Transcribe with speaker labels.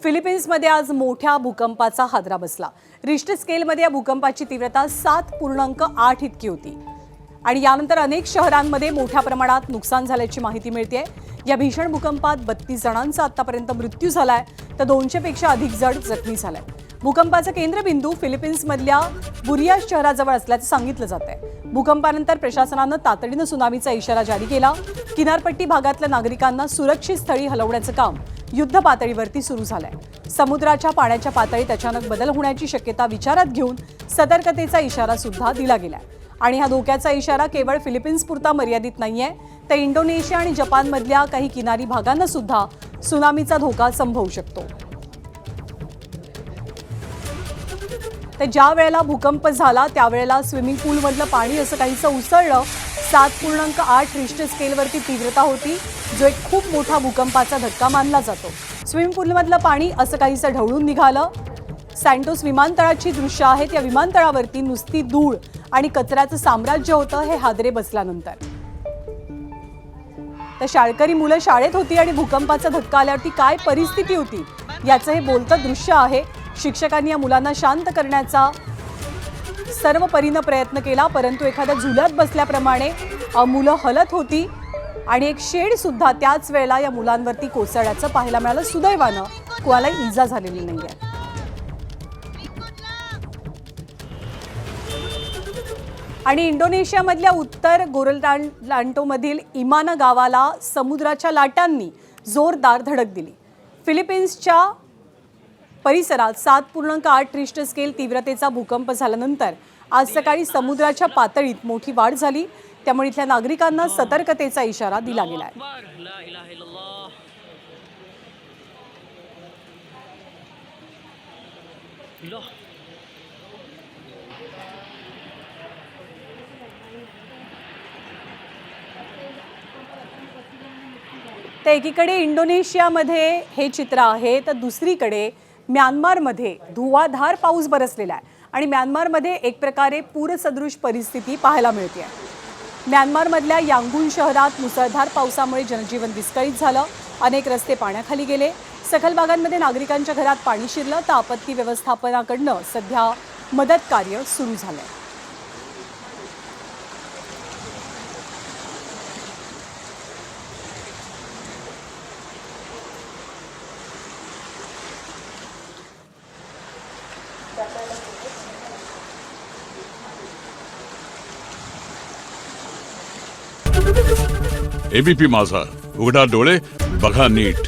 Speaker 1: फिलिपिन्समध्ये आज मोठ्या भूकंपाचा हादरा बसला। रिश्टर स्केलमध्ये या भूकंपाची तीव्रता 7.8 इतकी होती आणि यानंतर अनेक शहरांमध्ये मोठ्या प्रमाणात नुकसान झाल्याची माहिती मिळते। या भीषण भूकंपात 32 जणांचा आतापर्यंत मृत्यू झालाय तर 200 पेक्षा अधिक जण जखमी झाले। भूकंपाचा केंद्रबिंदू फिलिपिन्समधल्या बुरियास शहराजवळ असल्याचं सांगितलं जातंय। भूकंपानंतर प्रशासनानं तातडीनं सुनामीचा इशारा जारी केला। किनारपट्टी भागातल्या नागरिकांना सुरक्षित स्थळी हलवण्याचं काम युद्ध पातळीवरती सुरू झालंय। समुद्राच्या पाण्याच्या पातळीत अचानक बदल होण्याची शक्यता विचारात घेऊन सतर्कतेचा इशारा सुद्धा दिला गेलाय आणि हा धोक्याचा इशारा केवळ फिलिपिन्सपुरता मर्यादित नाहीये तर इंडोनेशिया आणि जपानमधल्या काही किनारी भागांना सुद्धा सुनामीचा धोका संभवू शकतो। तर ज्या वेळेला भूकंप झाला त्यावेळेला स्विमिंग पूलमधलं पाणी असं काहीसं उसळलं। 7.8 रिश्टर स्केलवरती तीव्रता होती, जो एक खूप मोठा भूकंपाचा धक्का मानला जातो। स्विमिंग पूलमधलं पाणी असं काहीसं ढवळून निघालं। सँटोस विमानतळाची दृश्य आहेत। या विमानतळावरती नुसती धूळ आणि कचऱ्याचं साम्राज्य होतं हे हादरे बसल्यानंतर। तर शाळकरी मुलं शाळेत होती आणि भूकंपाचा धक्का आल्यावरती काय परिस्थिती होती याचं हे बोलतं दृश्य आहे। शिक्षकांनी या मुलांना शांत करण्याचा सर्व परीने प्रयत्न केला, परंतु एखाद्या झुल्यात बसल्याप्रमाणे मुलं हलत होती आणि एक शेड सुद्धा त्याच वेळेला या मुलांवरती कोसळल्याचं पाहायला मिळालं। सुदैवानं कोणालाही इजा झालेली नाहीये। आणि इंडोनेशियामधल्या उत्तर गोरलँडोमधील इमाना गावाला समुद्राच्या लाटांनी जोरदार धडक दिली। फिलिपिन्सच्या परिसरात 7.8 रिश्टर स्केल तीव्रतेचा भूकंप झाल्यानंतर आज सकाळी समुद्राच्या पातळीत मोठी वाढ झाली, त्यामुळे इथल्या नागरिकांना सतर्कतेचा इशारा दिला गेलाय। तर एकीकडे इंडोनेशियामध्ये हे चित्र आहे तर दुसरीकडे म्यानमारमध्ये धुवाधार पाऊस बरसलेला आहे आणि म्यानमारमध्ये एक प्रकारे पूरसदृश परिस्थिती पाहायला मिळते। म्यानमारमधल्या यांगून शहरात मुसळधार पावसामुळे जनजीवन विस्कळीत झालं। अनेक रस्ते पाण्याखाली गेले। सखल भागांमध्ये नागरिकांच्या घरात पाणी शिरलं तर आपत्ती व्यवस्थापनाकडनं सध्या मदत कार्य सुरू झालंय।
Speaker 2: एबीपी माझा, उघडा डोळे बघा नीट।